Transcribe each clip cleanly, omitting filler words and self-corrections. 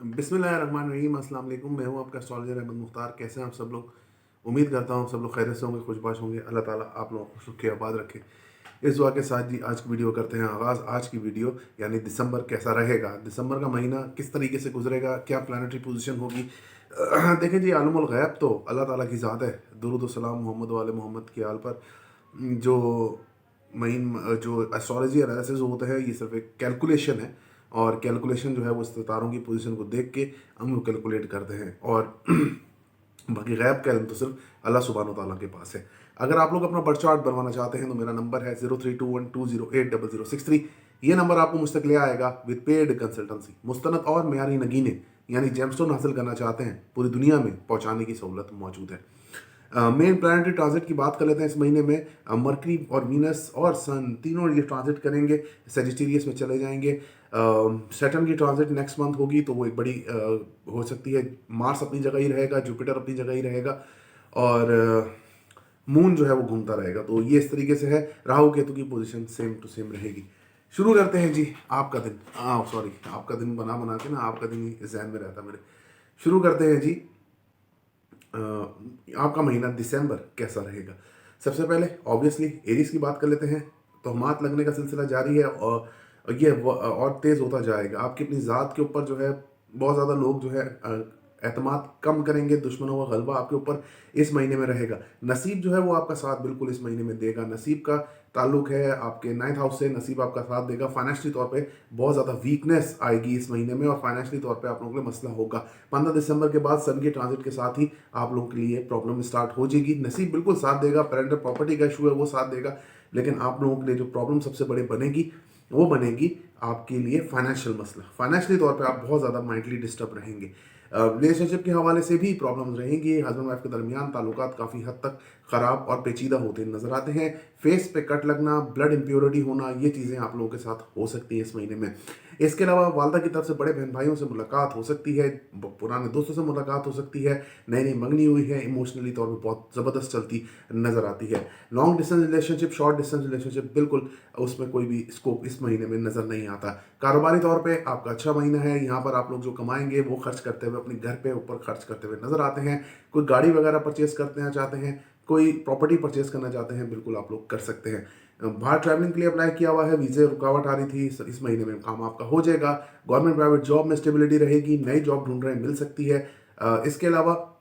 बिस्मिल्लाहिर्रहमानिर्रहीम, अस्सलाम वालेकुम। मैं हूँ आपका एस्ट्रोलॉजर अहमद मुख्तार। कैसे हैं आप सब लोग? उम्मीद करता हूँ आप सब लोग खैरियत से होंगे, खुशबाश होंगे। अल्लाह ताला आप लोगों को सुख आबाद रखे। इस दुआ के साथ जी आज की वीडियो करते हैं आगाज़। आज की वीडियो यानी दिसंबर कैसा रहेगा, दिसंबर का महीना किस तरीके से गुजरेगा, क्या प्लानिटरी पोजीशन होगी। देखें जी, आलमुल गैब तो अल्लाह ताला की ज़ात है। दुरूद व सलाम मोहम्मद वाले मोहम्मद की आल पर। जो जो एस्ट्रोलॉजी एनालिसिस होता है, ये सिर्फ एक कैलकुलेशन है। और कैलकुलेशन जो है वो सितारों की पोजीशन को देख के हम लोग कैलकुलेट करते हैं। और बाकी गैब का इल्म तो सिर्फ अल्लाह सुब्हानो तआला के पास है। अगर आप लोग अपना बर्थ चार्ट बनवाना चाहते हैं तो मेरा नंबर है 032120800063। ये नंबर आपको मुझ तक ले आएगा विद पेड कंसल्टेंसी। मुस्तनद और मेयारी नगीने यानी जेमस्टोन हासिल करना चाहते हैं, पूरी दुनिया में पहुंचाने की सहूलत मौजूद है। मेन प्लानिटरी ट्रांजिट की बात कर लेते हैं। इस महीने में मरकरी और वीनस और सन तीनों ये ट्रांजिट करेंगे, सेजिटेरियस में चले जाएंगे। सैटर्न की ट्रांजिट नेक्स्ट मंथ होगी तो वो एक बड़ी हो सकती है। मार्स अपनी जगह ही रहेगा, जुपिटर अपनी जगह ही रहेगा और मून जो है वो घूमता रहेगा। तो ये इस तरीके से है। राहु केतु की पोजीशन सेम टू सेम रहेगी। शुरू करते हैं जी आपका दिन। सॉरी, आपका दिन बना बना के ना आपका दिन ही जहन में रहता मेरे। शुरू करते हैं जी। आपका महीना दिसंबर कैसा रहेगा। सबसे पहले ऑब्वियसली एरीज की बात कर लेते हैं। तोहमात लगने का सिलसिला जारी है और ये और तेज़ होता जाएगा। आपकी अपनी ज़ात के ऊपर जो है बहुत ज़्यादा लोग जो है एतमाद कम करेंगे। दुश्मनों का गलबा आपके ऊपर इस महीने में रहेगा। नसीब जो है वो आपका साथ बिल्कुल इस महीने में देगा। नसीब का ताल्लुक है आपके 9th हाउस से। नसीब आपका साथ देगा। फाइनेंशियली तौर पे बहुत ज़्यादा वीकनेस आएगी इस महीने में और फाइनेंशियली तौर पे आप लोगों के लिए मसला होगा। 15 दिसंबर के बाद सन के ट्रांजिट के साथ ही आप लोगों के लिए प्रॉब्लम स्टार्ट हो जाएगी। नसीब बिल्कुल साथ देगा। पेरेंटल प्रॉपर्टी का इशू है वो साथ देगा, लेकिन आप लोगों के लिए जो प्रॉब्लम सबसे बड़ी बनेगी वो बनेगी आपके लिए फाइनेंशियल मसला। फाइनेंशियली तौर पे आप बहुत ज़्यादा माइंडली डिस्टर्ब रहेंगे। रिलेशनशिप के हवाले से भी प्रॉब्लम्स रहेंगी। हस्बैंड वाइफ के दरमियान ताल्लुकात काफ़ी हद तक ख़राब और पेचीदा होते नजर आते हैं। फेस पे कट लगना, ब्लड इम्प्योरिटी होना, ये चीज़ें आप लोगों के साथ हो सकती हैं इस महीने में। इसके अलावा वालदा की तरफ से बड़े बहन भाइयों से मुलाकात हो सकती है, पुराने दोस्तों से मुलाकात हो सकती है। नई नई मंगनी हुई है, इमोशनली तौर पर बहुत ज़बरदस्त चलती नज़र आती है। Long distance relationship, short distance relationship, बिल्कुल उसमें कोई भी स्कोप इस महीने में नज़र नहीं आता। कारोबारी तौर पे आपका अच्छा महीना है। यहाँ पर आप लोग जो कमाएंगे वो खर्च करते हुए अपने घर पे ऊपर खर्च करते हुए नजर आते हैं। कोई गाड़ी वगैरह परचेज करते चाहते हैं, कोई प्रॉपर्टी परचेज करना चाहते हैं, बिल्कुल आप लोग कर सकते हैं। बाहर ट्रैवलिंग के लिए अप्लाई किया हुआ है, वीज़े रुकावट आ रही थी, इस महीने में काम आपका हो जाएगा। गवर्नमेंट प्राइवेट जॉब में स्टेबिलिटी रहेगी। नई जॉब ढूंढ रहे हैं, मिल सकती है। इसके अलावा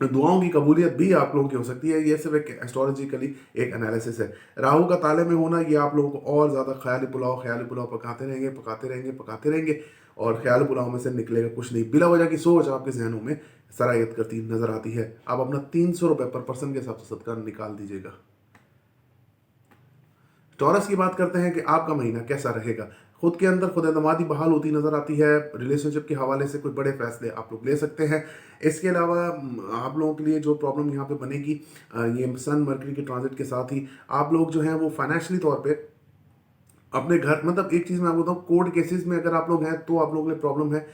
दुआओं की कबूलियत भी आप लोगों की हो सकती है। ये सिर्फ एक एस्ट्रोलॉजिकली एक एनालिसिस है। राहु का ताले में होना ये आप लोगों को और ज़्यादा ख्याली पुलाव पकाते रहेंगे, पकाते रहेंगे, पकाते रहेंगे और ख्याली पुलाव में से निकलेगा कुछ नहीं। बिला वजह की सोच आपके जहनों में सरायत करती नजर आती है। आप अपना 300 रुपये पर पर्सन के हिसाब से सदका निकाल दीजिएगा। टॉरस की बात करते हैं कि आपका महीना कैसा रहेगा। खुद के अंदर खुद एतमादी बहाल होती नजर आती है। रिलेशनशिप के हवाले से कोई बड़े फैसले आप लोग ले सकते हैं। इसके अलावा आप लोगों के लिए जो प्रॉब्लम यहाँ पे बनेगी, ये सन मरकरी के ट्रांजिट के साथ ही आप लोग जो हैं वो फाइनेंशियली तौर पे अपने घर, मतलब एक चीज़ मैं आपको बताऊँ, कोर्ट केसेस में अगर आप लोग हैं तो आप लोगों के लिए प्रॉब्लम है।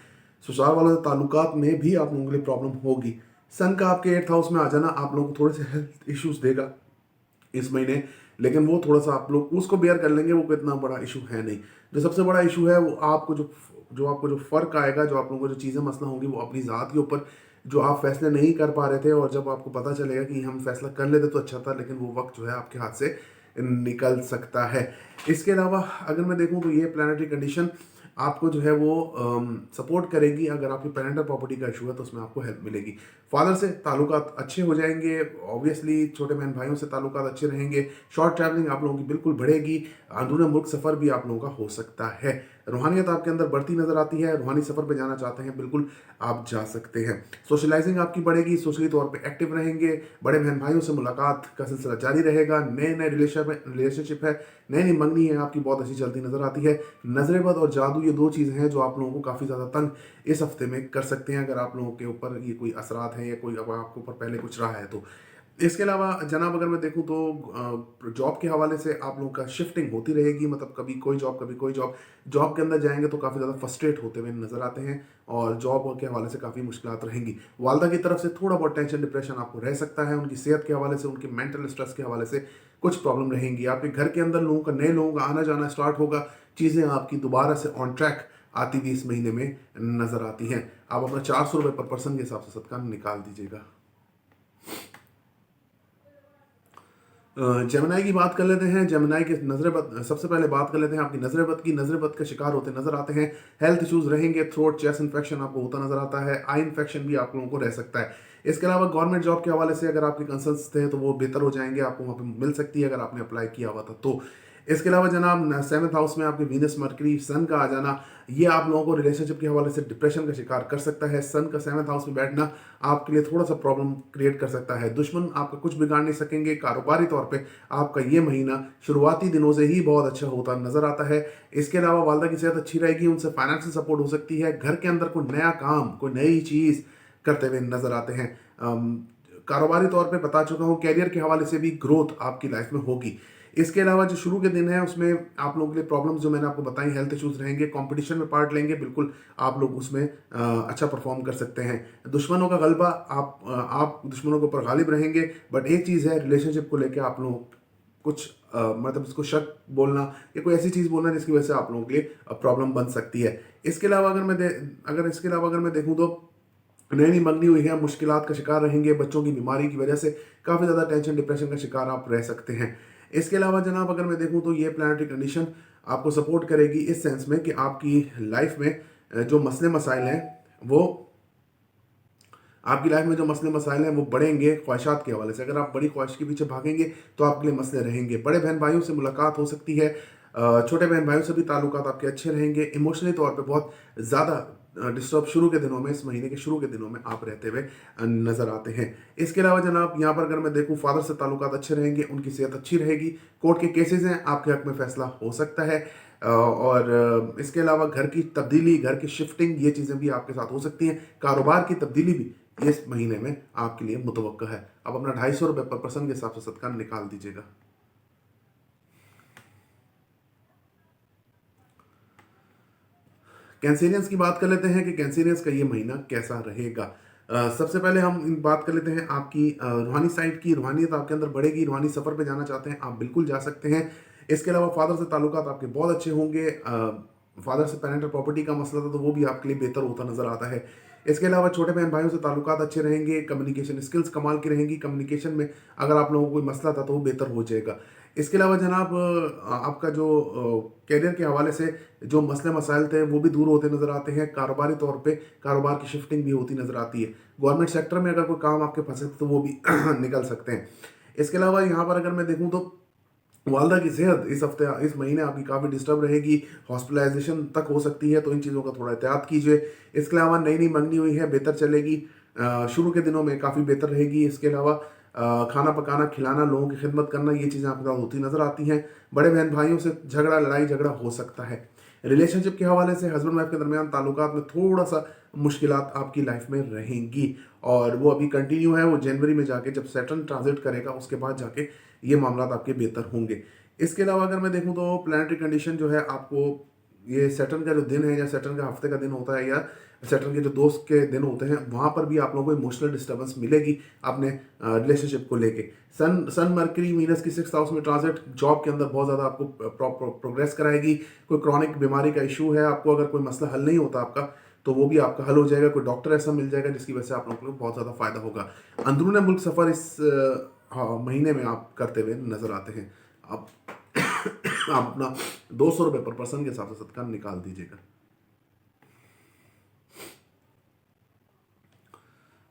ससुराल वालों से ताल्लुकात में भी आप लोगों के लिए प्रॉब्लम होगी। सन का आपके 8th हाउस में आ जाना आप लोगों को थोड़े से हेल्थ इश्यूज देगा इस महीने, लेकिन वो थोड़ा सा आप लोग उसको बेयर कर लेंगे। वो कोई इतना बड़ा इशू है नहीं। जो सबसे बड़ा इशू है वो आपको जो फ़र्क आएगा, जो आप लोगों को जो चीज़ें मसला होंगी वो अपनी ज़ात के ऊपर, जो आप फैसले नहीं कर पा रहे थे और जब आपको पता चलेगा कि हम फैसला कर लेते तो अच्छा था, लेकिन वो वक्त जो है आपके हाथ से निकल सकता है। इसके अलावा अगर मैं देखूं तो ये प्लानिटरी कंडीशन आपको जो है वो सपोर्ट करेगी। अगर आपकी पेरेंटल प्रॉपर्टी का इशू है तो उसमें आपको हेल्प मिलेगी। फादर से ताल्लुकात अच्छे हो जाएंगे। ऑब्वियसली छोटे बहन भाइयों से ताल्लुकात अच्छे रहेंगे। शॉर्ट ट्रैवलिंग आप लोगों की बिल्कुल बढ़ेगी। अंदरूनी मुल्क सफ़र भी आप लोगों का हो सकता है। रूहानियत आपके अंदर बढ़ती नज़र आती है। रूहानी सफ़र पर जाना चाहते हैं, बिल्कुल आप जा सकते हैं। सोशलाइजिंग आपकी बढ़ेगी। सोशली तौर पर एक्टिव रहेंगे। बड़े बहन भाइयों से मुलाकात का सिलसिला जारी रहेगा। नए नए रिलेशनशिप है, नई नई मंगनी है आपकी बहुत अच्छी चलती नज़र आती है। नजरेबद और जादू ये दो चीज़ें हैं जो आप लोगों को काफ़ी ज़्यादा तंग इस हफ्ते में कर सकते हैं, अगर आप लोगों के ऊपर ये कोई असरात हैं या कोई अब आपके ऊपर पहले कुछ रहा है तो। इसके अलावा जनाब अगर मैं देखूं तो जॉब के हवाले से आप लोगों का शिफ्टिंग होती रहेगी। मतलब कभी कोई जॉब कभी कोई जॉब। जॉब के अंदर जाएंगे तो काफ़ी ज़्यादा फ्रस्ट्रेट होते हुए नजर आते हैं और जॉब के हवाले से काफ़ी मुश्किलात रहेंगी। वालदा की तरफ से थोड़ा बहुत टेंशन डिप्रेशन आपको रह सकता है। उनकी सेहत के हवाले से, उनके मेंटल स्ट्रेस के हवाले से कुछ प्रॉब्लम रहेंगी। आपके घर के अंदर नए लोगों का आना जाना स्टार्ट होगा। चीज़ें आपकी दोबारा से ऑन ट्रैक आती भी इस महीने में नजर आती हैं। आप अपना 400 रुपये पर पर्सन के हिसाब से सदका निकाल दीजिएगा। जेमिनाई की बात कर लेते हैं। जेमिनाई के नजर बद, सबसे पहले बात कर लेते हैं आपकी नजर बद की। नजर बद के शिकार होते नजर आते हैं। हेल्थ इश्यूज रहेंगे, थ्रोट चेस्ट इन्फेक्शन आपको होता नजर आता है, आई इन्फेक्शन भी आप लोगों को रह सकता है। इसके अलावा गवर्नमेंट जॉब के हवाले से अगर आपके कंसर्न्स थे तो वो बेहतर हो जाएंगे, आपको वहाँ पे मिल सकती है अगर आपने अप्लाई किया हुआ था तो। इसके अलावा जनाब 7th हाउस में आपके वीनस मरकरी सन का आ जाना, ये आप लोगों को रिलेशनशिप के हवाले से डिप्रेशन का शिकार कर सकता है। सन का 7th हाउस में बैठना आपके लिए थोड़ा सा प्रॉब्लम क्रिएट कर सकता है। दुश्मन आपका कुछ बिगाड़ नहीं सकेंगे। कारोबारी तौर पे आपका ये महीना शुरुआती दिनों से ही बहुत अच्छा होता नजर आता है। इसके अलावा वालदा की सेहत अच्छी रहेगी, उनसे फाइनेंशियल सपोर्ट हो सकती है। घर के अंदर कोई नया काम, कोई नई चीज़ करते हुए नजर आते हैं। कारोबारी तौर पे बता चुका हूँ, कैरियर के हवाले से भी ग्रोथ आपकी लाइफ में होगी। इसके अलावा जो शुरू के दिन है उसमें आप लोगों के लिए प्रॉब्लम्स जो मैंने आपको बताई, हेल्थ इश्यूज रहेंगे। कंपटीशन में पार्ट लेंगे, बिल्कुल आप लोग उसमें अच्छा परफॉर्म कर सकते हैं। दुश्मनों का गलबा, आप दुश्मनों के ऊपर गालिब रहेंगे। बट एक चीज़ है, रिलेशनशिप को लेकर आप लोग कुछ मतलब इसको शक बोलना या कोई ऐसी चीज़ बोलना जिसकी वजह से आप लोगों के लिए प्रॉब्लम बन सकती है। इसके अलावा अगर मैं देखूँ तो नई नई मंगनी हुई है, मुश्किलात का शिकार रहेंगे। बच्चों की बीमारी की वजह से काफ़ी ज़्यादा टेंशन डिप्रेशन का शिकार आप रह सकते हैं। इसके अलावा जनाब अगर मैं देखूं तो ये प्लानिटरी कंडीशन आपको सपोर्ट करेगी इस सेंस में कि आपकी लाइफ में जो मसले मसाइल हैं वो बढ़ेंगे ख्वाहिशात के हवाले से। अगर आप बड़ी ख्वाहिश के पीछे भागेंगे तो आपके लिए मसले रहेंगे। बड़े बहन भाइयों से मुलाकात हो सकती है, छोटे बहन भाइयों से भी ताल्लुकात आपके अच्छे रहेंगे। इमोशनली तौर पे बहुत ज़्यादा डिस्टर्ब शुरू के दिनों में, इस महीने के शुरू के दिनों में आप रहते हुए नजर आते हैं। इसके अलावा जनाब यहाँ पर अगर मैं देखूँ, फादर से ताल्लुकात अच्छे रहेंगे, उनकी सेहत अच्छी रहेगी। कोर्ट के केसेस हैं, आपके हक में फैसला हो सकता है। और इसके अलावा घर की तब्दीली, घर की शिफ्टिंग, ये चीज़ें भी आपके साथ हो सकती हैं। कारोबार की तब्दीली भी इस महीने में आपके लिए मुतवक्का है। आप अपना 250 रुपये पर पर्सन के हिसाब से सदका निकाल दीजिएगा। कैंसेरियंस की बात कर लेते हैं कि कैंसेरियंस का ये महीना कैसा रहेगा। सबसे पहले हम बात कर लेते हैं आपकी रूहानी साइड की। रूहानियत आपके अंदर बढ़ेगी, रूहानी सफ़र पे जाना चाहते हैं आप बिल्कुल जा सकते हैं। इसके अलावा फादर से ताल्लुकात आपके बहुत अच्छे होंगे। फादर से पेरेंटल प्रॉपर्टी का मसला था तो वो भी आपके लिए बेहतर होता नजर आता है। इसके अलावा छोटे बहन भाइयों से ताल्लुकात अच्छे रहेंगे। कम्युनिकेशन स्किल्स कमाल की रहेंगी। कम्युनिकेशन में अगर आप लोगों को कोई मसला था तो वो बेहतर हो जाएगा। इसके अलावा जनाब आपका जो कैरियर के हवाले से जो मसले मसाइल थे वो भी दूर होते नजर आते हैं। कारोबारी तौर पे कारोबार की शिफ्टिंग भी होती नजर आती है। गवर्नमेंट सेक्टर में अगर कोई काम आपके फंसे तो वो भी निकल सकते हैं। इसके अलावा यहाँ पर अगर मैं देखूँ तो वालदा की सेहत इस महीने आपकी काफ़ी डिस्टर्ब रहेगी, हॉस्पिटलाइजेशन तक हो सकती है, तो इन चीज़ों का थोड़ा एहतियात कीजिए। इसके अलावा नई नई मंगनी हुई है, बेहतर चलेगी। शुरू के दिनों में काफ़ी बेहतर रहेगी। इसके अलावा खाना पकाना, खिलाना, लोगों की खिदमत करना, ये चीज़ें आपके साथ होती नज़र आती हैं। बड़े बहन भाइयों से लड़ाई झगड़ा हो सकता है। रिलेशनशिप के हवाले से हस्बैंड वाइफ के दरमियान ताल्लुकात में थोड़ा सा मुश्किलात आपकी लाइफ में रहेंगी और वो अभी कंटिन्यू है। वो जनवरी में जाके जब सैटर्न ट्रांजिट करेगा उसके बाद जाके ये मामला आपके बेहतर होंगे। इसके अलावा अगर मैं देखूँ तो प्लानिटरी कंडीशन जो है, आपको ये सैटर्न का जो दिन है या सैटर्न का हफ्ते का दिन होता है या सैटर्न के जो दोस्त के दिन होते हैं, वहाँ पर भी आप लोगों को इमोशनल डिस्टर्बेंस मिलेगी अपने रिलेशनशिप को लेके। सन मरकरी वीनस की 6th हाउस में ट्रांजिट जॉब के अंदर बहुत ज़्यादा आपको प्रोग्रेस कराएगी। कोई क्रॉनिक बीमारी का इशू है, आपको अगर कोई मसला हल नहीं होता आपका तो वो भी आपका हल हो जाएगा। कोई डॉक्टर ऐसा मिल जाएगा जिसकी वजह से आप लोगों को बहुत ज़्यादा फायदा होगा। अंदरून मुल्क सफ़र इस महीने में आप करते हुए नजर आते हैं। आप आप अपना 200 रुपये पर पर्सन के हिसाब से सदका निकाल दीजिएगा।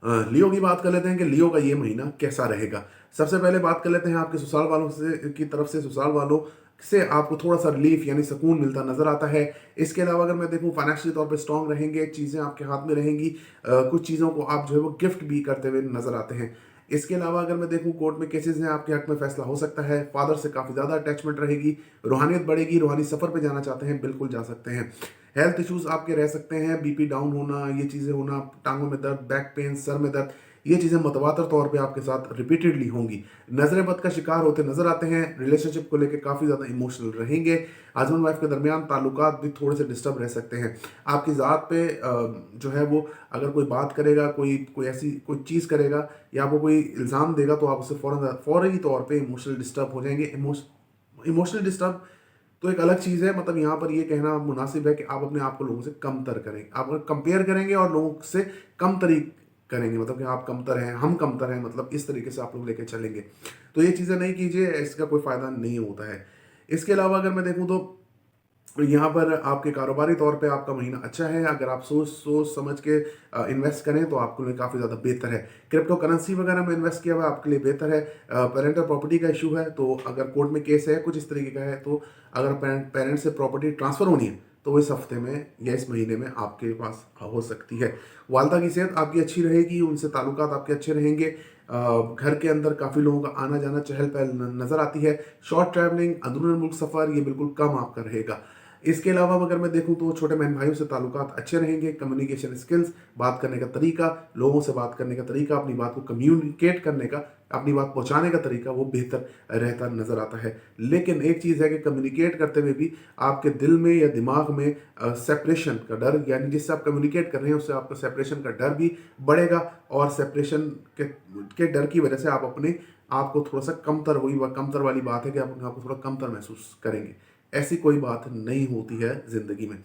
लियो की बात कर लेते हैं कि लियो का ये महीना कैसा रहेगा। सबसे पहले बात कर लेते हैं आपके ससुराल वालों से की तरफ से। ससुराल वालों से आपको थोड़ा सा रिलीफ यानी सुकून मिलता नजर आता है। इसके अलावा अगर मैं देखूं, फाइनेंशियल तौर पे स्ट्रांग रहेंगे, चीज़ें आपके हाथ में रहेंगी। कुछ चीज़ों को आप जो है वो गिफ्ट भी करते हुए नजर आते हैं। इसके अलावा अगर मैं देखूं, कोर्ट में केसेस हैं, आपके हक में फैसला हो सकता है। फादर से काफ़ी ज़्यादा अटैचमेंट रहेगी। रूहानियत बढ़ेगी, रूहानी सफ़र पे जाना चाहते हैं बिल्कुल जा सकते हैं। हेल्थ इश्यूज आपके रह सकते हैं, बीपी डाउन होना, ये चीज़ें होना, टांगों में दर्द, बैक पेन, सर में दर्द, ये चीज़ें मतवातर तौर पे आपके साथ रिपीटेडली होंगी। नजर बद का शिकार होते नजर आते हैं। रिलेशनशिप को लेकर काफ़ी ज़्यादा इमोशनल रहेंगे। हस्बैंड वाइफ के दरमियान ताल्लुकात भी थोड़े से डिस्टर्ब रह सकते हैं। आपकी ज़ात पे जो है वो अगर कोई बात करेगा, कोई ऐसी कोई चीज़ करेगा या आपको कोई इल्ज़ाम देगा तो आप उससे फ़ौरी तौर पर इमोशनल डिस्टर्ब हो जाएंगे। इमोशनल डिस्टर्ब तो एक अलग चीज़ है, मतलब यहाँ पर ये कहना मुनासिब है कि आप अपने आप को लोगों से कमतर करें। आप अगर कंपेयर करेंगे और लोगों से कमतरी करेंगे, मतलब कि आप कमतर हैं, हम कमतर हैं, मतलब इस तरीके से आप लोग लेके चलेंगे, तो ये चीज़ें नहीं कीजिए, इसका कोई फ़ायदा नहीं होता है। इसके अलावा अगर मैं देखूँ तो यहाँ पर आपके कारोबारी तौर पे आपका महीना अच्छा है। अगर आप सोच सोच समझ के इन्वेस्ट करें तो आपके लिए काफ़ी ज़्यादा बेहतर है। क्रिप्टो करेंसी वगैरह में इन्वेस्ट किया हुआ है, आपके लिए बेहतर है। पेरेंटल प्रॉपर्टी का इशू है, तो अगर कोर्ट में केस है कुछ इस तरीके का है, तो अगर पेरेंट से प्रॉपर्टी ट्रांसफ़र होनी है तो वो इस हफ्ते में या इस महीने में आपके पास हो सकती है। वालदा की सेहत आपकी अच्छी रहेगी, उनसे ताल्लुकात आपके अच्छे रहेंगे। घर के अंदर काफ़ी लोगों का आना जाना चहल पहल नज़र आती है। शॉर्ट ट्रैवलिंग, अंदरूनी मुल्क सफ़र, ये बिल्कुल कम आपका रहेगा। इसके अलावा अगर मैं देखूं तो छोटे बहन भाइयों से ताल्लुकात अच्छे रहेंगे। कम्युनिकेशन स्किल्स, बात करने का तरीका, लोगों से बात करने का तरीका, अपनी बात को कम्युनिकेट करने का, अपनी बात पहुंचाने का तरीका, वो बेहतर रहता नजर आता है। लेकिन एक चीज़ है कि कम्युनिकेट करते हुए भी आपके दिल में या दिमाग में सेपरेशन का डर, यानी जिससे आप कम्युनिकेट कर रहे हैं उससे आपका सेपरेशन का डर भी बढ़ेगा, और सेपरेशन के डर की वजह से आप अपने आप को थोड़ा सा कमतर वाली बात है कि आप अपने आप को थोड़ा कमतर महसूस करेंगे। ऐसी कोई बात नहीं होती है ज़िंदगी में।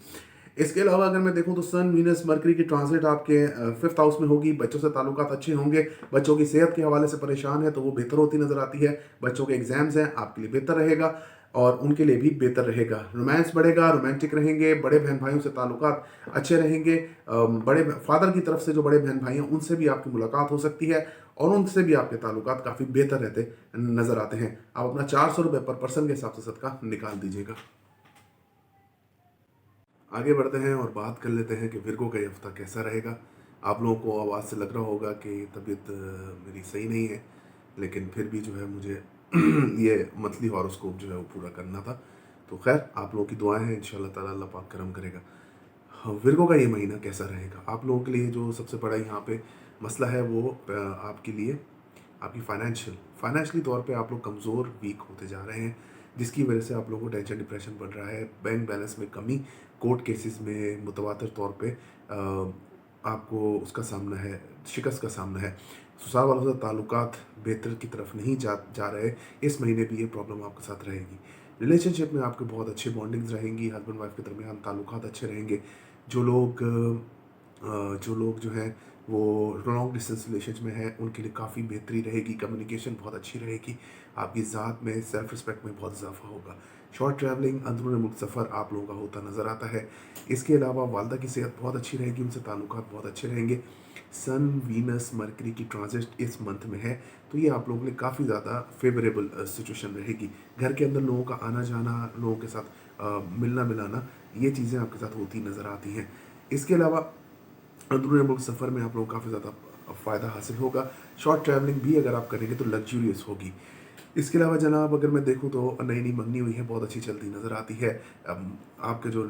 इसके अलावा अगर मैं देखूं तो सन, वीनस, मरकरी की ट्रांजिट आपके 5th हाउस में होगी। बच्चों से ताल्लुकात अच्छे होंगे। बच्चों की सेहत के हवाले से परेशान है तो वो बेहतर होती नज़र आती है। बच्चों के एग्जाम्स हैं, आपके लिए बेहतर रहेगा और उनके लिए भी बेहतर रहेगा। रोमांस बढ़ेगा, रोमांटिक रहेंगे। बड़े बहन भाइयों से ताल्लुकात अच्छे रहेंगे। बड़े फादर की तरफ से जो बड़े बहन भाई हैं उनसे भी आपकी मुलाकात हो सकती है और उनसे भी आपके ताल्लुकात काफ़ी बेहतर रहते नज़र आते हैं। आप अपना 400 रुपये पर पर्सन के हिसाब से सदका निकाल दीजिएगा। आगे बढ़ते हैं और बात कर लेते हैं कि विर्गो का ये हफ्ता कैसा रहेगा। आप लोगों को आवाज़ से लग रहा होगा कि तबीयत मेरी सही नहीं है, लेकिन फिर भी जो है मुझे ये मंथली हॉरोस्कोप जो है वो पूरा करना था। तो खैर, आप लोगों की दुआएं हैं, इंशाल्लाह ताला अल्लाह पाक करम करेगा। हाँ, विर्गो का ये महीना कैसा रहेगा आप लोगों के लिए? जो सबसे बड़ा यहाँ पे मसला है वो आपके लिए आपकी फाइनेंशियली तौर पे आप लोग कमज़ोर, वीक होते जा रहे हैं, जिसकी वजह से आप लोगों को टेंशन, डिप्रेशन बढ़ रहा है। बैंक बैलेंस में कमी, कोर्ट केसेस में मुतवातर तौर पे आपको उसका सामना है, शिकस्त का सामना है। ससुराल वालों से ताल्लुकात बेहतर की तरफ नहीं जा रहे। इस महीने भी ये प्रॉब्लम आपके साथ रहेगी। रिलेशनशिप में आपके बहुत अच्छे बॉन्डिंग्स रहेंगी, हस्बैंड वाइफ के दरमियान ताल्लुकात अच्छे रहेंगे। जो लोग जो हैं वो लॉन्ग डिस्टेंस रिलेशनशिप में हैं उनके लिए काफ़ी बेहतरी रहेगी। कम्युनिकेशन बहुत अच्छी रहेगी। आपकी ज़ात में, सेल्फ रिस्पेक्ट में बहुत इजाफा होगा। शॉर्ट ट्रैवलिंग, अंदरूनी मुल्क सफ़र आप लोगों का होता नज़र आता है। इसके अलावा वालदा की सेहत बहुत अच्छी रहेगी, उनसे ताल्लुकात बहुत अच्छे रहेंगे। सन, वीनस, मरकरी की ट्रांजिट इस मंथ में है, तो ये आप लोगों के लिए काफ़ी ज़्यादा फेवरेबल सिचुएशन रहेगी। घर के अंदर लोगों का आना जाना, लोगों के साथ मिलना मिलाना, ये चीज़ें आपके साथ होती नज़र आती हैं। इसके अलावा अंदरूनी मुल्क सफ़र में आप लोगों को काफ़ी ज़्यादा फ़ायदा हासिल होगा। शॉर्ट ट्रैवलिंग भी अगर आप करेंगे तो लग्जूरियस होगी। इसके अलावा जनाब अगर मैं देखूँ तो नई मंगनी हुई है, बहुत अच्छी चलती नज़र आती है। आपके जो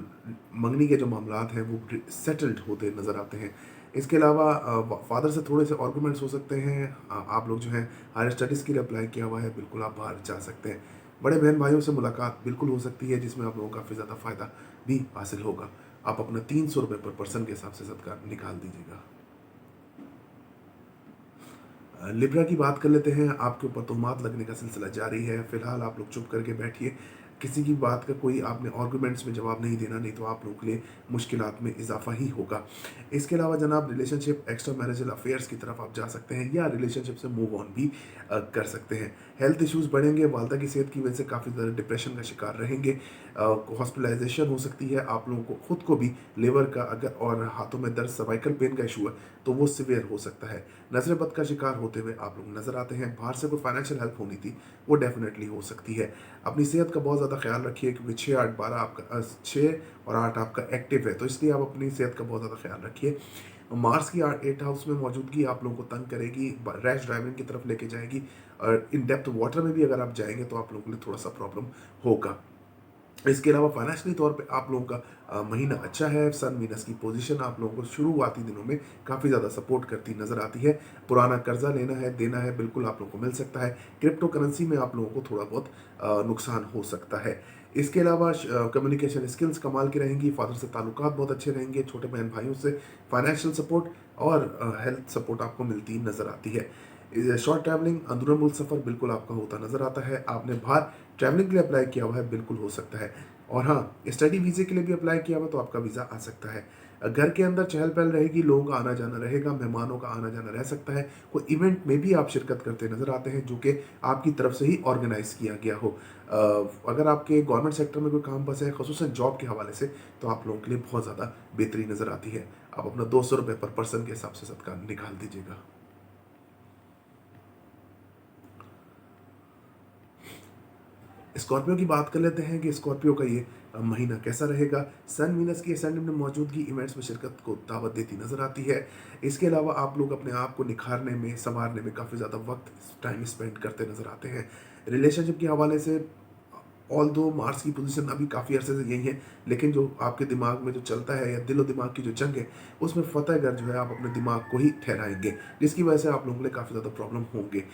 मंगनी के जो मामलात हैं वो सेटल्ड होते नज़र आते हैं। इसके अलावा फादर से थोड़े से आर्गूमेंट्स हो सकते हैं। आप लोग जो हैं हायर स्टडीज़ के लिए अप्लाई किया हुआ है, बिल्कुल आप बाहर जा सकते हैं। बड़े बहन भाइयों से मुलाकात बिल्कुल हो सकती है, जिसमें आप लोगों को काफ़ी ज़्यादा फ़ायदा भी हासिल होगा। आप अपना 300 रुपये पर पर्सन के हिसाब से सदका निकाल दीजिएगा। लिब्रा की बात कर लेते हैं। आपके ऊपर तोहमात लगने का सिलसिला जारी है। फिलहाल आप लोग चुप करके बैठिए। किसी की बात का कोई आपने आर्गूमेंट्स में जवाब नहीं देना, नहीं तो आप लोगों के लिए मुश्किलात में इजाफा ही होगा। इसके अलावा जनाब रिलेशनशिप, एक्स्ट्रा मैरिजल अफेयर्स की तरफ आप जा सकते हैं या रिलेशनशिप से मूव ऑन भी कर सकते हैं। हेल्थ इश्यूज़ बढ़ेंगे, वालदा की सेहत की वजह से काफ़ी ज़्यादा डिप्रेशन का शिकार रहेंगे। हॉस्पिटलाइजेशन हो सकती है। आप लोगों को खुद को भी लेवर का अगर और हाथों में दर्द, सर्वाइकल पेन का इशू है तो वो सिवियर हो सकता है। नजर बद का शिकार होते हुए आप लोग नजर आते हैं। बाहर से कोई फाइनेंशियल हेल्प होनी थी वो डेफिनेटली हो सकती है। अपनी सेहत का बहुत ज़्यादा ख्याल रखिए, क्योंकि 6, 8, 12 आपका 6 और 8 आपका एक्टिव है, तो इसलिए आप अपनी सेहत का बहुत ज़्यादा ख्याल रखिए। मार्स की 8 हाउस में मौजूदगी आप लोगों को तंग करेगी, रैश ड्राइविंग की तरफ लेके जाएगी, और इन डेप्थ वाटर में भी अगर आप जाएंगे तो आप लोगों के लिए थोड़ा सा प्रॉब्लम होगा। इसके अलावा फाइनेंशियली तौर पे आप लोगों का महीना अच्छा है। सन, वीनस की पोजीशन आप लोगों को शुरुआती दिनों में काफ़ी ज़्यादा सपोर्ट करती नज़र आती है। पुराना कर्जा लेना है, देना है, बिल्कुल आप लोगों को मिल सकता है। क्रिप्टो करेंसी में आप लोगों को थोड़ा बहुत नुकसान हो सकता है। इसके अलावा कम्युनिकेशन स्किल्स कमाल की रहेंगी। फादर से ताल्लुकात बहुत अच्छे रहेंगे। छोटे बहन भाइयों से फाइनेंशियल सपोर्ट और हेल्थ सपोर्ट आपको मिलती नज़र आती है। शॉर्ट ट्रैवलिंग, अंदरूनी मुल्क सफ़र बिल्कुल आपका होता नज़र आता है। आपने बाहर ट्रैवलिंग के लिए अप्लाई किया हुआ है, बिल्कुल हो सकता है। और हाँ, स्टडी वीज़े के लिए भी अप्लाई किया हुआ तो आपका वीज़ा आ सकता है। घर के अंदर चहल-पहल रहेगी, लोगों का आना-जाना रहेगा, मेहमानों का आना-जाना रह सकता है। कोई इवेंट में भी आप शिरकत करते नज़र आते हैं, जो कि आपकी तरफ से ही ऑर्गेनाइज़ किया गया हो। अगर आपके गवर्नमेंट सेक्टर में कोई काम फँसा है, ख़ुसूसन जॉब के हवाले से, तो आप लोगों के लिए बहुत ज़्यादा बेहतरी नज़र आती है। आप अपना ₹200 पर पर्सन के हिसाब से सदका निकाल दीजिएगा। स्कॉर्पियो की बात कर लेते हैं कि स्कॉर्पियो का ये महीना कैसा रहेगा। सन वीनस की एसेंडेंट में मौजूदगी इवेंट्स में शिरकत को दावत देती नजर आती है। इसके अलावा आप लोग अपने आप को निखारने में, संवारने में काफ़ी ज़्यादा वक्त टाइम स्पेंड करते नजर आते हैं। रिलेशनशिप के हवाले से ऑल दो मार्स की पोजीशन अभी काफ़ी अरसे से यही है, लेकिन जो आपके दिमाग में जो चलता है या दिलो दिमाग की जो जंग है, उसमें फतेहगढ़ जो है आप अपने दिमाग को ही ठहराएंगे, जिसकी वजह से आप लोगों के लिए काफ़ी ज़्यादा प्रॉब्लम होंगे।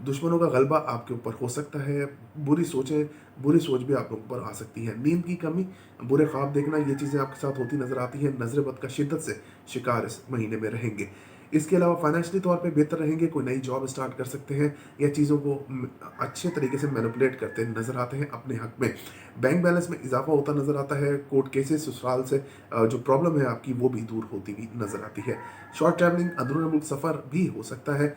दुश्मनों का गलबा आपके ऊपर हो सकता है। बुरी सोचें, बुरी सोच भी आप लोगों पर आ सकती है। नींद की कमी, बुरे ख्वाब देखना, ये चीज़ें आपके साथ होती नज़र आती हैं। नज़र बद का शिद्दत से शिकार इस महीने में रहेंगे। इसके अलावा फाइनेंशियली तौर पे बेहतर रहेंगे, कोई नई जॉब स्टार्ट कर सकते हैं या चीज़ों को अच्छे तरीके से मैनिपुलेट करते नज़र आते हैं अपने हक में। बैंक बैलेंस में इजाफा होता नज़र आता है। कोर्ट केसेस, ससुराल से जो प्रॉब्लम है आपकी, वो भी दूर होती हुई नज़र आती है। शॉर्ट ट्रैवलिंग, अंदरूनी मुल्क सफ़र भी हो सकता है,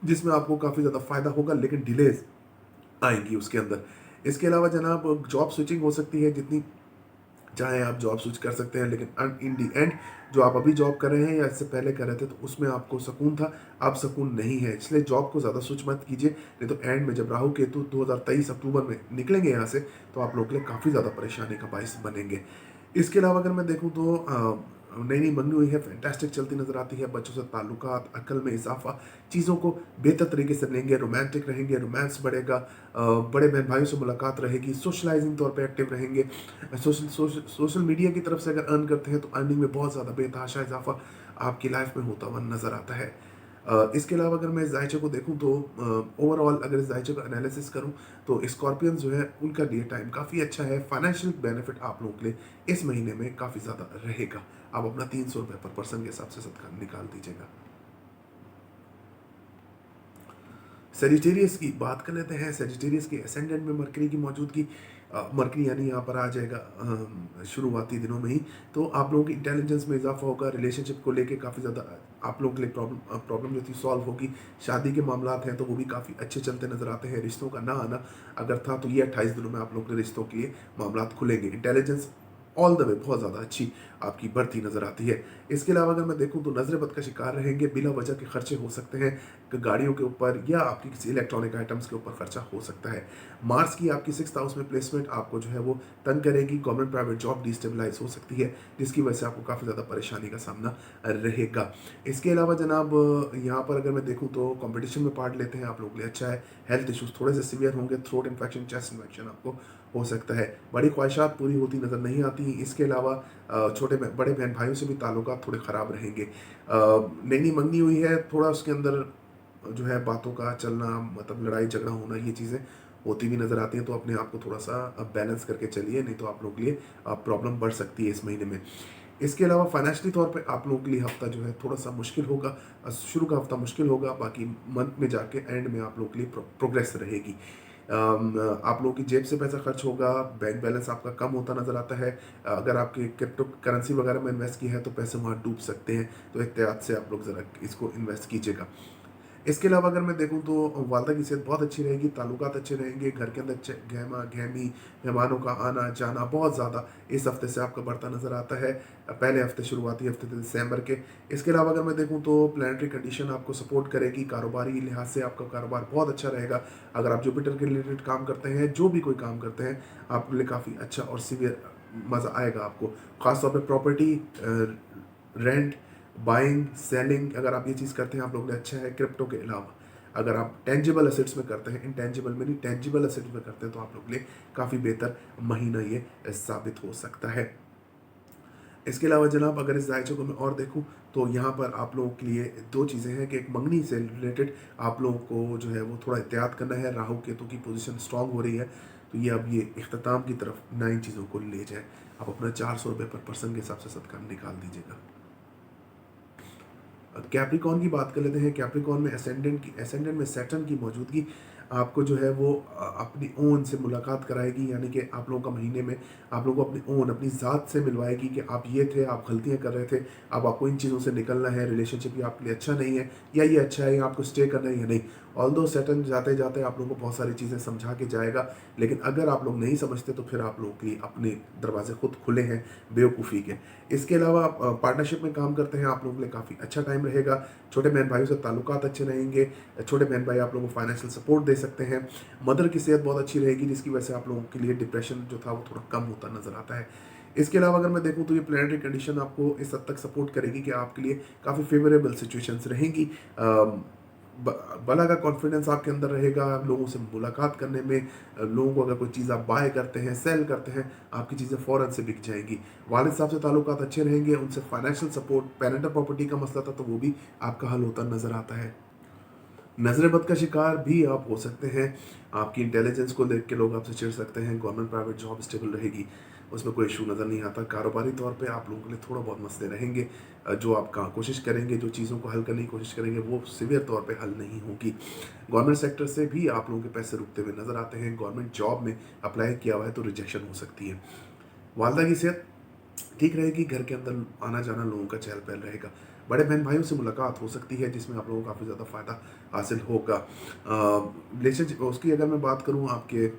जिसमें आपको काफ़ी ज़्यादा फ़ायदा होगा, लेकिन डिलेज़ आएँगी उसके अंदर। इसके अलावा जनाब जॉब स्विचिंग हो सकती है, जितनी चाहे आप जॉब स्विच कर सकते हैं, लेकिन इन दी एंड जो आप अभी जॉब कर रहे हैं या इससे पहले कर रहे थे, तो उसमें आपको सुकून था, अब सुकून नहीं है। इसलिए जॉब को ज़्यादा स्विच मत कीजिए, नहीं तो एंड में जब राहु केतु 2023 अक्टूबर में निकलेंगे यहाँ से, तो आप लोगों के लिए काफ़ी ज़्यादा परेशानी का बाइस बनेंगे। इसके अलावा अगर मैं देखूँ तो नई-नई बनी हुई है, फैंटास्टिक चलती नज़र आती है। बच्चों से ताल्लुकात, अक्ल में इज़ाफ़ा, चीज़ों को बेहतर तरीके से लेंगे, रोमांटिक रहेंगे, रोमांस बढ़ेगा, बड़े बहन-भाइयों से मुलाकात रहेगी, सोशलाइज़िंग तौर पे एक्टिव रहेंगे। सोशल मीडिया की तरफ से अगर अर्न करते हैं, तो अर्निंग में बहुत ज़्यादा बेतहाशा इज़ाफ़ा आपकी लाइफ़ में होता हुआ नज़र आता है। इसके अलावा अगर मैं इस दायचे को देखूँ तो ओवरऑल अगर इस दायचे का एनालिसिस करूँ, तो स्कॉर्पियंस जो है उनका लिए टाइम काफ़ी अच्छा है। फाइनेंशियल बेनिफिट आप लोगों के लिए इस महीने में काफ़ी ज़्यादा रहेगा। आप अपना ₹300 पर पर्सन के हिसाब से सदका निकाल दीजिएगा। सेजिटेरियस की बात कर लेते हैं। सेजिटेरियस के असेंडेंट में मरकरी की मौजूदगी, मरकरी यानी यहाँ पर आ जाएगा शुरुआती दिनों में ही, तो आप लोगों की इंटेलिजेंस में इजाफा होगा। रिलेशनशिप को लेके काफ़ी ज़्यादा आप लोगों के लिए प्रॉब्लम जो थी सॉल्व होगी। शादी के मामलात हैं तो वो भी काफ़ी अच्छे चलते नज़र आते हैं। रिश्तों का ना आना अगर था, तो ये 28 दिनों में आप लोगों के रिश्तों के लिए मामलात खुलेंगे। इंटेलिजेंस ऑल द वे बहुत ज़्यादा अच्छी आपकी बढ़ती नज़र आती है। इसके अलावा अगर मैं देखूँ तो नज़र बद का शिकार रहेंगे। बिला वजह के खर्चे हो सकते हैं, गाड़ियों के ऊपर या आपकी किसी इलेक्ट्रॉनिक आइटम्स के ऊपर खर्चा हो सकता है। मार्स की आपकी 6th हाउस में प्लेसमेंट आपको जो है वो तंग करेगी। गवर्नमेंट प्राइवेट जॉब डिस्टेबलाइज हो सकती है, जिसकी वजह से आपको काफ़ी ज़्यादा परेशानी का सामना रहेगा। इसके अलावा जनाब यहाँ पर अगर मैं देखूँ तो कंपटीशन में पार्ट लेते हैं, आप लोगों के लिए अच्छा है। हेल्थ इश्यूज थोड़े से सीवियर होंगे। थ्रोट इन्फेक्शन, चेस्ट इन्फेक्शन आपको हो सकता है। बड़ी ख्वाहिशात पूरी होती नज़र नहीं आती। इसके अलावा बड़े बहन भाइयों से भी ताल्लुकात थोड़े ख़राब रहेंगे। नई मंगनी हुई है, थोड़ा उसके अंदर जो है बातों का चलना, मतलब लड़ाई झगड़ा होना, ये चीज़ें होती भी नज़र आती हैं, तो अपने आप को थोड़ा सा बैलेंस करके चलिए, नहीं तो आप लोगों के लिए प्रॉब्लम बढ़ सकती है इस महीने में। इसके अलावा फाइनेंशियली तौर पे आप लोगों के लिए हफ्ता जो है थोड़ा सा मुश्किल होगा। शुरू का हफ्ता मुश्किल होगा, बाकी मंथ में जाके एंड में आप लोगों के लिए प्रोग्रेस रहेगी। आप लोगों की जेब से पैसा खर्च होगा। बैंक बैलेंस आपका कम होता नज़र आता है। अगर आपके क्रिप्टो करेंसी वगैरह में इन्वेस्ट किया है, तो पैसे वहाँ डूब सकते हैं, तो एहतियात से आप लोग ज़रा इसको इन्वेस्ट कीजिएगा। इसके अलावा अगर मैं देखूँ तो वालदा की सेहत बहुत अच्छी रहेगी, ताल्लुकात अच्छे रहेंगे, घर के अंदर गहमा-गहमी, मेहमानों का आना-जाना बहुत ज़्यादा इस हफ्ते से आपका बढ़ता नज़र आता है। पहले हफ्ते, शुरुआती हफ्ते थे दिसंबर के। इसके अलावा अगर मैं देखूँ तो प्लैनेटरी कंडीशन आपको सपोर्ट करेगी। कारोबारी लिहाज से आपका कारोबार बहुत अच्छा रहेगा। अगर आप जुपिटर के रिलेटेड काम करते हैं, जो भी कोई काम करते हैं, आपके लिए काफ़ी अच्छा और सीवियर मज़ा आएगा आपको। ख़ास तौर पे प्रॉपर्टी, रेंट, बाइंग, सेलिंग, अगर आप ये चीज़ करते हैं, आप लोगों के लिए अच्छा है। क्रिप्टो के अलावा अगर आप टेंजिबल एसेट्स में करते हैं, इंटेंजिबल में नहीं, टेंजिबल एसेट्स में करते हैं, तो आप लोगों के लिए काफ़ी बेहतर महीना ये साबित हो सकता है। इसके अलावा जनाब अगर इस दायचे को मैं और देखूँ, तो यहाँ पर आप लोगों के लिए 2 चीज़ें हैं कि एक मंगनी से रिलेटेड आप लोगों को जो है वो थोड़ा एहतियात करना है। राहु केतु की पोजीशन स्ट्रांग हो रही है, तो ये अब ये इख्तिताम की तरफ ना इन चीज़ों को ले जाए। आप अपना ₹400 पर पर्सन के हिसाब से सदका निकाल दीजिएगा। कैप्रिकॉर्न की बात कर लेते हैं। कैप्रिकॉर्न में एसेंडेंट में सैटर्न की मौजूदगी आपको जो है वो अपनी ओन से मुलाकात कराएगी, यानी कि आप लोगों का महीने में आप लोगों को अपनी ओन अपनी ज़ात से मिलवाएगी कि आप ये थे, आप गलतियाँ कर रहे थे, अब आपको इन चीज़ों से निकलना है, रिलेशनशिप ये आपके लिए अच्छा नहीं है या ये अच्छा है या आपको स्टे करना है या नहीं। ऑल्दो सैटर्न जाते जाते आप लोगों को बहुत सारी चीज़ें समझा के जाएगा, लेकिन अगर आप लोग नहीं समझते तो फिर आप लोगों के लिए अपने दरवाजे खुद खुले हैं बेवकूफ़ी के। इसके अलावा पार्टनरशिप में काम करते हैं, आप लोगों के लिए काफ़ी अच्छा टाइम रहेगा। छोटे बहन भाइयों से ताल्लुकात अच्छे रहेंगे। छोटे बहन भाई आप लोगों को फाइनेंशियल सपोर्ट दे सकते हैं। मदर की सेहत बहुत अच्छी रहेगी, जिसकी वजह से आप लोगों के लिए डिप्रेशन जो था वो थोड़ा कम होता नज़र आता है। इसके अलावा अगर मैं देखूँ तो ये प्लैनेटरी कंडीशन आपको इस हद तक सपोर्ट करेगी कि आपके लिए काफ़ी फेवरेबल सिचुएशंस रहेंगी। बड़ा का कॉन्फिडेंस आपके अंदर रहेगा लोगों से मुलाकात करने में। लोगों को अगर कोई चीज़ आप बाय करते हैं, सेल करते हैं, आपकी चीज़ें फ़ौरन से बिक जाएंगी। वालिद साहब से ताल्लुकात अच्छे रहेंगे, उनसे फाइनेंशियल सपोर्ट, पेरेंटल प्रॉपर्टी का मसला था तो वो भी आपका हल होता नज़र आता है। नज़र बद का शिकार भी आप हो सकते हैं। आपकी इंटेलिजेंस को देख के लोग आपसे चिढ़ सकते हैं। गवर्नमेंट प्राइवेट जॉब स्टेबल रहेगी, उसमें कोई इशू नज़र नहीं आता। कारोबारी तौर पे आप लोगों के लिए थोड़ा बहुत मसले रहेंगे। जो आप कोशिश करेंगे, जो चीज़ों को हल करने की कोशिश करेंगे, वो सीवियर तौर पे हल नहीं होगी। गवर्नमेंट सेक्टर से भी आप लोगों के पैसे रुकते हुए नज़र आते हैं। गवर्नमेंट जॉब में अप्लाई किया हुआ है तो रिजेक्शन हो सकती है। वालदा की सेहत ठीक रहेगी, घर के अंदर आना जाना लोगों का चहल पहल रहेगा। बड़े बहन भाइयों से मुलाकात हो सकती है जिसमें आप लोगों को काफ़ी ज़्यादा फ़ायदा हासिल होगा। रिलेशनशिप उसकी अगर मैं बात करूँ आपके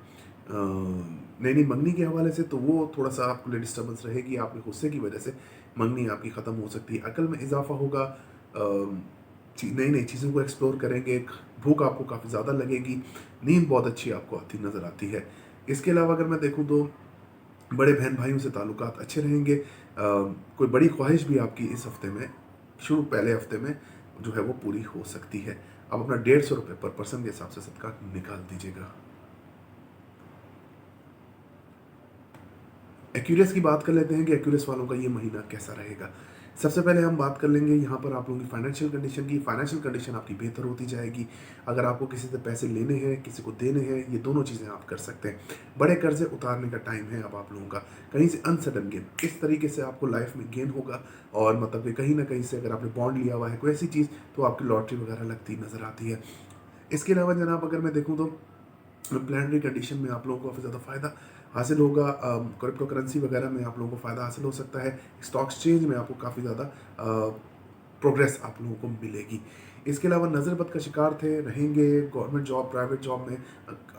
नई नई मंगनी के हवाले से, तो वो थोड़ा सा आपके लिए डिस्टर्बेंस रहेगी। आपके गुस्से की वजह से मंगनी आपकी ख़त्म हो सकती है। अकल में इजाफा होगा, नई नई चीज़ों को एक्सप्लोर करेंगे। भूख आपको काफ़ी ज़्यादा लगेगी। नींद बहुत अच्छी आपको आती नज़र आती है। इसके अलावा अगर मैं देखूँ तो बड़े बहन भाइयों से ताल्लुकात अच्छे रहेंगे। कोई बड़ी ख्वाहिश भी आपकी इस हफ्ते में पहले हफ्ते में जो है वो पूरी हो सकती है। आप अपना 150 रुपये पर पर्सन के हिसाब से सदका निकाल दीजिएगा। एक्यूरेस की बात कर लेते हैं कि एक्यूरेस वालों का ये महीना कैसा रहेगा। सबसे पहले हम बात कर लेंगे यहाँ पर आप लोगों की फाइनेंशियल कंडीशन की। फाइनेंशियल कंडीशन आपकी बेहतर होती जाएगी। अगर आपको किसी से पैसे लेने हैं, किसी को देने हैं, ये दोनों चीज़ें आप कर सकते हैं। बड़े कर्जे उतारने का टाइम है अब आप लोगों का। कहीं से अनसडन गेन, इस तरीके से आपको लाइफ में गेन होगा। और मतलब कि कहीं ना कहीं से अगर आपने बॉन्ड लिया हुआ है कोई ऐसी चीज़, तो आपकी लॉटरी वगैरह लगती नज़र आती है। इसके अलावा जनाब अगर मैं देखूँ तो प्लानिटरी कंडीशन में आप लोगों को काफ़ी ज़्यादा फ़ायदा हासिल होगा। क्रिप्टो करेंसी वगैरह में आप लोगों को फ़ायदा हासिल हो सकता है। स्टॉक एक्सचेंज में आपको काफ़ी ज़्यादा प्रोग्रेस आप लोगों को मिलेगी। इसके अलावा नज़र बद का शिकार थे रहेंगे। गवर्नमेंट जॉब, प्राइवेट जॉब में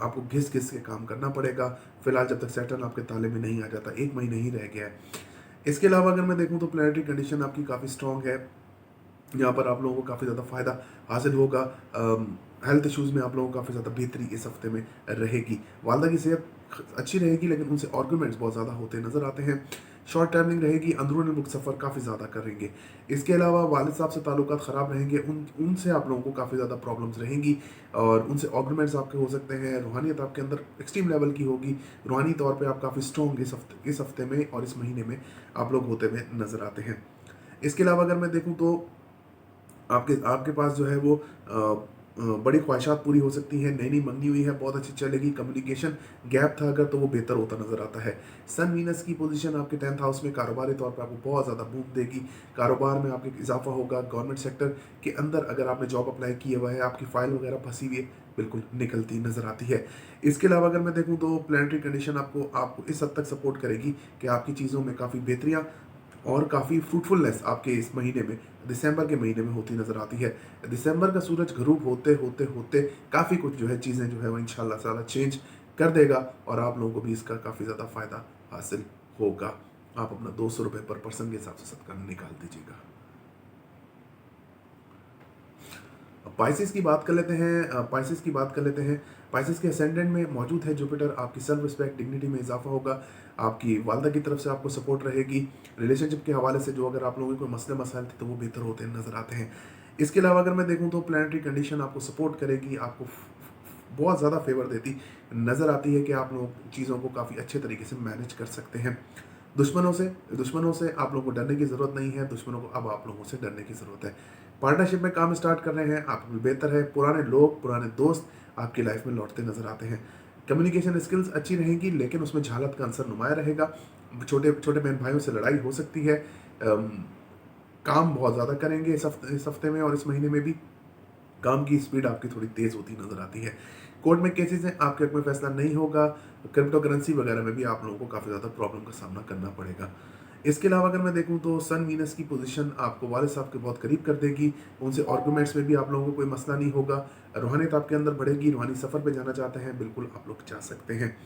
आपको घिस घिस के काम करना पड़ेगा। फिलहाल जब तक सेटल आपके ताले में नहीं आ जाता, 1 महीना ही रह गया है। इसके अलावा अगर मैं देखूँ तो प्लानिटरी कंडीशन आपकी काफ़ी स्ट्रॉन्ग है। यहाँ पर आप लोगों को काफ़ी ज़्यादा फ़ायदा हासिल होगा। हेल्थ इश्यूज़ में आप लोगों को काफ़ी ज़्यादा बेहतरी इस हफ्ते में रहेगी। वालदा की सेहत अच्छी रहेगी, लेकिन उनसे आर्गूमेंट्स बहुत ज़्यादा होते नज़र आते हैं। शॉर्ट टर्मिंग रहेगी, अंदरूनी मुल्क सफ़र काफ़ी ज़्यादा करेंगे। इसके अलावा वालिद साहब से ताल्लुकात ख़राब रहेंगे, उनसे आप लोगों को काफ़ी ज़्यादा प्रॉब्लम्स रहेंगी और उनसे आर्गूमेंट्स आपके हो सकते हैं। रूहानियत आपके अंदर एक्सट्रीम लेवल की होगी। रूहानी तौर पर आप काफ़ी स्ट्रॉन्ग इस हफ्ते में और इस महीने में आप लोग होते हुए नज़र आते हैं। इसके अलावा अगर मैं देखूँ तो आपके आपके पास जो है वो बड़ी ख्वाहिशात पूरी हो सकती हैं। नई नई मंगनी हुई है, बहुत अच्छी चलेगी। कम्युनिकेशन गैप था अगर, तो वो बेहतर होता नज़र आता है। सन वीनस की पोजीशन आपके 10th हाउस में कारोबारी तौर पर आपको बहुत ज़्यादा बूम देगी। कारोबार में आपके इजाफा होगा। गवर्नमेंट सेक्टर के अंदर अगर आपने जॉब अप्लाई किया हुआ है, आपकी फ़ाइल वगैरह फंसी हुई है, बिल्कुल निकलती नज़र आती है। इसके अलावा अगर मैं देखूँ तो प्लानिटरी कंडीशन आपको आपको इस हद तक सपोर्ट करेगी कि आपकी चीज़ों में काफ़ी बेहतरियाँ और काफ़ी फ्रूटफुलनेस आपके इस महीने में, दिसंबर के महीने में होती नज़र आती है। दिसंबर का सूरज गरूब होते होते होते काफ़ी कुछ जो है चीज़ें जो है वो इंशाल्लाह ताला चेंज कर देगा और आप लोगों को भी इसका काफ़ी ज़्यादा फ़ायदा हासिल होगा। आप अपना 200 रुपये पर पर्सन के हिसाब से सदका निकाल दीजिएगा। पाइसेस की बात कर लेते हैं। पाइसेस की बात कर लेते हैं। पाइसेस के असेंडेंट में मौजूद है जुपिटर। आपकी सेल्फ रिस्पेक्ट, डिग्निटी में इजाफा होगा। आपकी वालदा की तरफ से आपको सपोर्ट रहेगी। रिलेशनशिप के हवाले से जो अगर आप लोगों के कोई मसले मसाइल थे तो वो बेहतर होते नज़र आते हैं। इसके अलावा अगर मैं देखूँ तो प्लानिटरी कंडीशन आपको सपोर्ट करेगी, आपको बहुत ज़्यादा फेवर देती नज़र आती है कि आप लोग चीज़ों को काफ़ी अच्छे तरीके से मैनेज कर सकते हैं। दुश्मनों से आप लोगों को डरने की ज़रूरत नहीं है। दुश्मनों को अब आप लोगों से डरने की ज़रूरत है। पार्टनरशिप में काम स्टार्ट कर रहे हैं, आपके लिए बेहतर है। पुराने लोग, पुराने दोस्त आपकी लाइफ में लौटते नज़र आते हैं। कम्युनिकेशन स्किल्स अच्छी रहेंगी, लेकिन उसमें जहालत का अंसर नुमाया रहेगा। छोटे छोटे बहन भाइयों से लड़ाई हो सकती है। काम बहुत ज़्यादा करेंगे इस हफ्ते में और इस महीने में भी। काम की स्पीड आपकी थोड़ी तेज़ होती नज़र आती है। कोर्ट में केसेज़ हैं, आपके हक में फैसला नहीं होगा। क्रिप्टो करेंसी वगैरह में भी आप लोगों को काफ़ी ज़्यादा प्रॉब्लम का सामना करना पड़ेगा। इसके अलावा अगर मैं देखूँ तो सन वीनस की पोज़ीशन आपको वालिद साहब के बहुत करीब कर देगी। उनसे आर्गुमेंट्स में भी आप लोगों को कोई मसला नहीं होगा। रूहानियत आपके अंदर बढ़ेगी, रूहानी सफ़र पे जाना चाहते हैं, बिल्कुल आप लोग जा सकते हैं।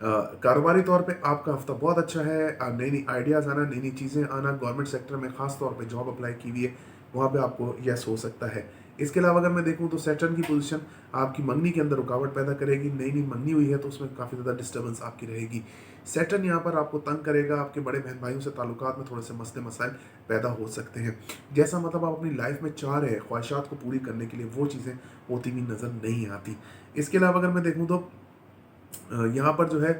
कारोबारी तौर पे आपका हफ्ता बहुत अच्छा है। नई-नई आइडियाज़ आना, नई-नई चीज़ें आना, गवर्नमेंट सेक्टर में ख़ास तौर पे जॉब अप्लाई की हुई है, वहाँ पे आपको यस हो सकता है। इसके अलावा अगर मैं देखूँ तो सैटर्न की पोज़ीशन आपकी मंगनी के अंदर रुकावट पैदा करेगी। नई-नई मंगनी हुई है तो उसमें काफ़ी ज़्यादा डिस्टर्बेंस आपकी रहेगी। सैटर्न यहाँ पर आपको तंग करेगा, आपके बड़े बहन-भाइयों से ताल्लुकात में थोड़े से मसले-मसाइल पैदा हो सकते हैं। जैसा मतलब आप अपनी लाइफ़ में चाह रहे हैं, ख्वाहिशात को पूरी करने के लिए वो चीज़ें होती हुई नज़र नहीं आती। इसके अलावा अगर मैं देखूँ तो यहाँ पर जो है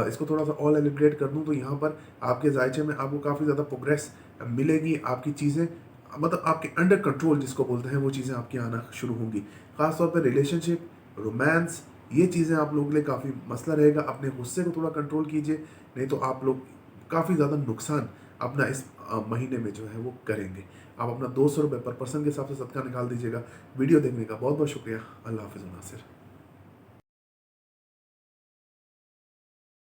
इसको थोड़ा-सा और एलिब्रेट कर दूँ तो यहाँ पर आपके ज़ायचे में आपको काफ़ी ज़्यादा प्रोग्रेस मिलेगी। आपकी चीज़ें मतलब आपके अंडर कंट्रोल जिसको बोलते हैं वो चीज़ें आपकी आना शुरू होंगी। ख़ास तौर पे रिलेशनशिप, रोमांस ये चीज़ें आप लोगों के लिए काफ़ी मसला रहेगा। अपने गुस्से को थोड़ा कंट्रोल कीजिए, नहीं तो आप लोग काफ़ी ज़्यादा नुकसान अपना इस महीने में जो है वो करेंगे। आप अपना ₹200 पर पर्सन के हिसाब से सदका निकाल दीजिएगा। वीडियो देखने का बहुत-बहुत शुक्रिया। अल्लाह हाफ़िज़ नासिर।